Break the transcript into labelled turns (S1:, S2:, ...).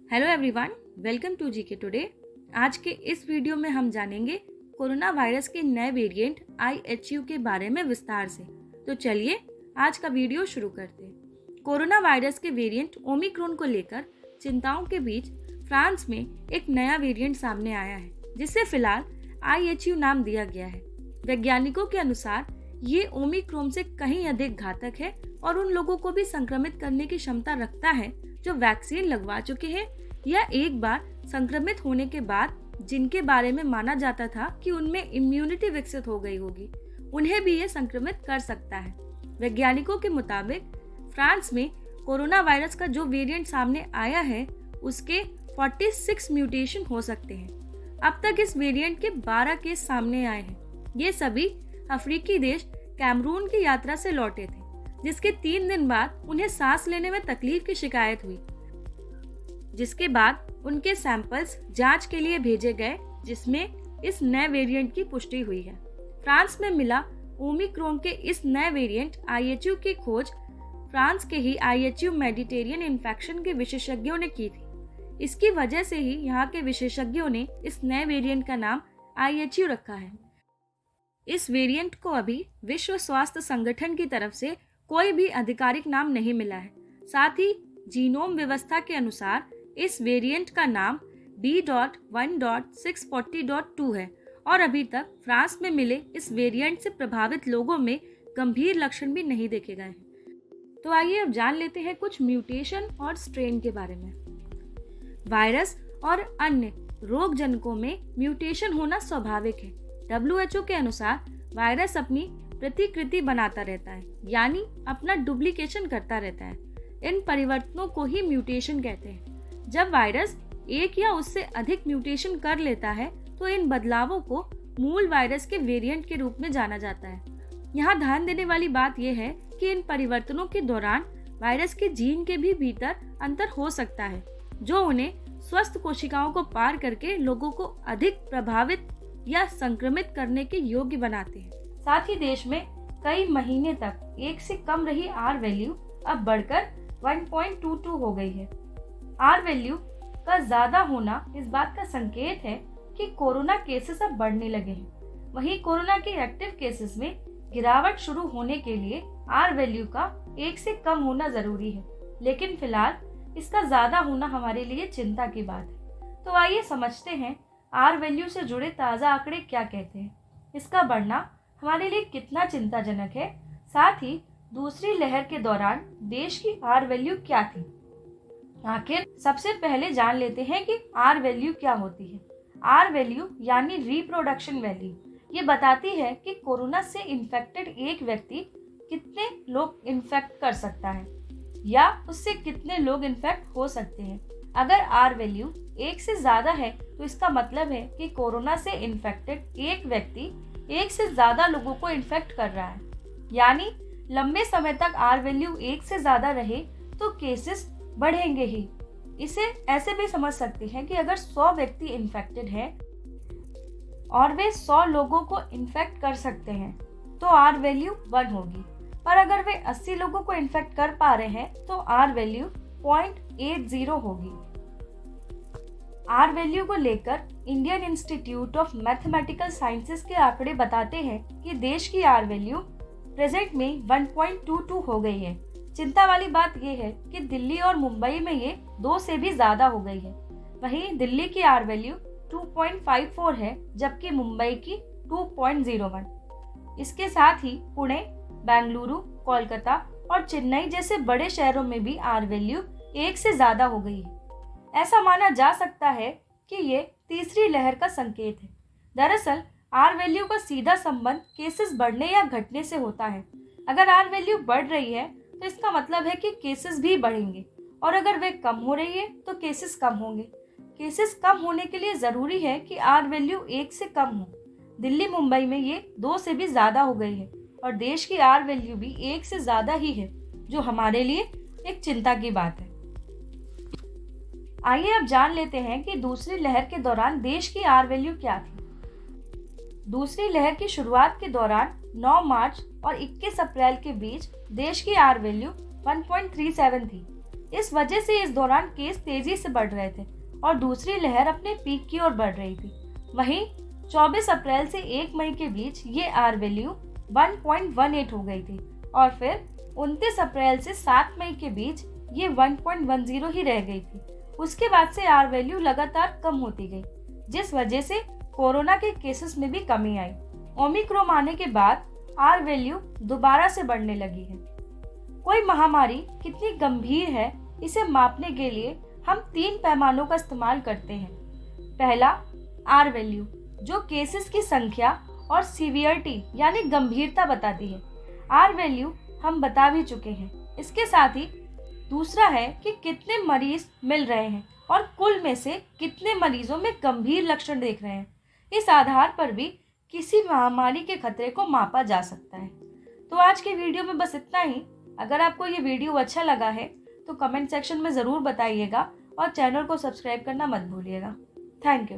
S1: Hello everyone, welcome to GK today. आज के इस वीडियो में हम जानेंगे कोरोना वायरस के नए वेरिएंट IHU के बारे में विस्तार से। तो चलिए आज का वीडियो शुरू करते हैं। कोरोना वायरस के वेरिएंट ओमिक्रॉन को लेकर चिंताओं के बीच फ्रांस में एक नया वेरिएंट सामने आया है, जिसे फिलहाल IHU नाम दिया गया है। वैज्ञानिकों के अनुसार ये ओमिक्रॉन से कहीं अधिक घातक है और उन लोगों को भी संक्रमित करने की क्षमता रखता है जो वैक्सीन लगवा चुके हैं या एक बार संक्रमित होने के बाद जिनके बारे में माना जाता था कि उनमें इम्यूनिटी विकसित हो गई होगी, उन्हें भी ये संक्रमित कर सकता है। वैज्ञानिकों के मुताबिक फ्रांस में कोरोना वायरस का जो वेरिएंट सामने आया है उसके 46 म्यूटेशन हो सकते हैं। अब तक इस वेरिएंट के 12 केस सामने आए हैं। ये सभी अफ्रीकी देश कैमरून की यात्रा से लौटे थे, जिसके 3 दिन बाद उन्हें सांस लेने में तकलीफ की शिकायत हुई, जिसके बाद उनके सैंपल्स जांच के लिए भेजे गए, जिसमें इस नए वेरिएंट की पुष्टि हुई है। फ्रांस में मिला ओमिक्रॉन के इस नए वेरिएंट IHU की खोज फ्रांस के ही IHU मेडिटेरियन इन्फेक्शन के विशेषज्ञों ने की थी। इसकी वजह से ही यहाँ के विशेषज्ञों ने इस नए वेरिएंट का नाम IHU रखा है। इस वेरिएंट को अभी विश्व स्वास्थ्य संगठन की तरफ से कोई भी आधिकारिक नाम नहीं मिला है। साथ ही जीनोम व्यवस्था के अनुसार इस वेरिएंट का नाम B.1.640.2 है और अभी तक फ्रांस में मिले इस वेरिएंट से प्रभावित लोगों में गंभीर लक्षण भी नहीं देखे गए हैं। तो आइए अब जान लेते हैं कुछ म्यूटेशन और स्ट्रेन के बारे में। वायरस और अन्य रोगजनकों में म्यूटेशन होना स्वाभाविक है। WHO के अनुसार वायरस अपनी प्रतिकृति बनाता रहता है, यानी अपना डुप्लीकेशन करता रहता है। इन परिवर्तनों को ही म्यूटेशन कहते हैं। जब वायरस एक या उससे अधिक म्यूटेशन कर लेता है तो इन बदलावों को मूल वायरस के वेरिएंट के रूप में जाना जाता है। यहाँ ध्यान देने वाली बात यह है कि इन परिवर्तनों के दौरान वायरस के जीन के भी भीतर अंतर हो सकता है, जो उन्हें स्वस्थ कोशिकाओं को पार करके लोगों को अधिक प्रभावित या संक्रमित करने के योग्य बनाते हैं। साथ ही देश में कई महीने तक 1 से कम रही R वैल्यू अब बढ़कर 1.22 हो गई है। R वैल्यू का ज्यादा होना इस बात का संकेत है कि कोरोना केसेस अब बढ़ने लगे हैं। वहीं कोरोना के एक्टिव केसेस में गिरावट शुरू होने के लिए R वैल्यू का 1 से कम होना जरूरी है, लेकिन फिलहाल इसका ज्यादा होना हमारे लिए चिंता की बात है। तो आइए समझते हैं R वैल्यू से जुड़े ताज़ा आंकड़े क्या कहते हैं, इसका बढ़ना हमारे लिए कितना चिंताजनक है, साथ ही दूसरी लहर के दौरान देश की R वैल्यू क्या थी। आखिर सबसे पहले जान लेते हैं कि R वैल्यू क्या होती है। R वैल्यू यानी रिप्रोडक्शन वैल्यू, ये बताती है कि कोरोना से इन्फेक्टेड एक व्यक्ति कितने लोग इन्फेक्ट कर सकता है या उससे कितने लोग इन्फेक्ट हो सकते हैं। अगर R वैल्यू 1 से ज्यादा है तो इसका मतलब है कि कोरोना से इन्फेक्टेड एक व्यक्ति 1 से ज्यादा लोगों को इन्फेक्ट कर रहा है। यानी लंबे समय तक R वैल्यू 1 से ज्यादा रहे तो केसेस बढ़ेंगे ही। इसे ऐसे भी समझ सकते हैं कि अगर 100 व्यक्ति इन्फेक्टेड हैं और वे 100 लोगों को इन्फेक्ट कर सकते हैं तो R वैल्यू 1 होगी, पर अगर वे 80 लोगों को इन्फेक्ट कर पा रहे हैं तो R वैल्यू 0.80 होगी। R वैल्यू को लेकर Indian institute of mathematical sciences के आंकड़े बताते हैं कि देश की R वैल्यू प्रेजेंट में 1.22 हो गई है। चिंता वाली बात यह है कि दिल्ली और मुंबई में ये 2 से भी ज्यादा हो गई है। वहीं दिल्ली की R वैल्यू 2.54 है, जबकि मुंबई की 2.01। इसके साथ ही पुणे, बेंगलुरु, कोलकाता और चेन्नई जैसे बड़े शहरों में भी R वैल्यू 1 से ज्यादा हो गई है। ऐसा माना जा सकता है कि ये तीसरी लहर का संकेत है। दरअसल R वैल्यू का सीधा संबंध केसेस बढ़ने या घटने से होता है। अगर R वैल्यू बढ़ रही है तो इसका मतलब है कि केसेस भी बढ़ेंगे, और अगर वे कम हो रही है तो केसेस कम होंगे। केसेस कम होने के लिए जरूरी है कि R वैल्यू 1 से कम हो। दिल्ली मुंबई में ये 2 से भी ज्यादा हो गई है और देश की R वैल्यू भी 1 से ज्यादा ही है, जो हमारे लिए एक चिंता की बात है। आइए अब जान लेते हैं कि दूसरी लहर के दौरान देश की R वैल्यू क्या थी। दूसरी लहर की शुरुआत के दौरान 9 मार्च और 21 अप्रैल के बीच देश की R वैल्यू 1.37 थी। इस वजह से इस दौरान केस तेजी से बढ़ रहे थे और दूसरी लहर अपने पीक की ओर बढ़ रही थी। वहीं 24 अप्रैल से 1 मई के बीच ये आर वैल्यू 1.18 हो गई थी और फिर 29 अप्रैल से 7 मई के बीच ये 1.10 ही रह गई थी। उसके बाद से आर वैल्यू लगातार कम होती गई, जिस वजह से कोरोना के केसेस में भी कमी आई। ओमिक्रॉन आने के बाद आर वैल्यू दोबारा से बढ़ने लगी है। कोई महामारी कितनी गंभीर है, इसे मापने के लिए हम 3 पैमानों का इस्तेमाल करते हैं। पहला, आर वैल्यू, जो केसेस की संख्या और सीवियरिटी यानी गंभीरता बताती है। आर वैल्यू हम बता भी चुके हैं। इसके साथ ही दूसरा है कि कितने मरीज मिल रहे हैं और कुल में से कितने मरीजों में गंभीर लक्षण देख रहे हैं। इस आधार पर भी किसी महामारी के खतरे को मापा जा सकता है। तो आज के वीडियो में बस इतना ही। अगर आपको ये वीडियो अच्छा लगा है तो कमेंट सेक्शन में ज़रूर बताइएगा और चैनल को सब्सक्राइब करना मत भूलिएगा। Thank you.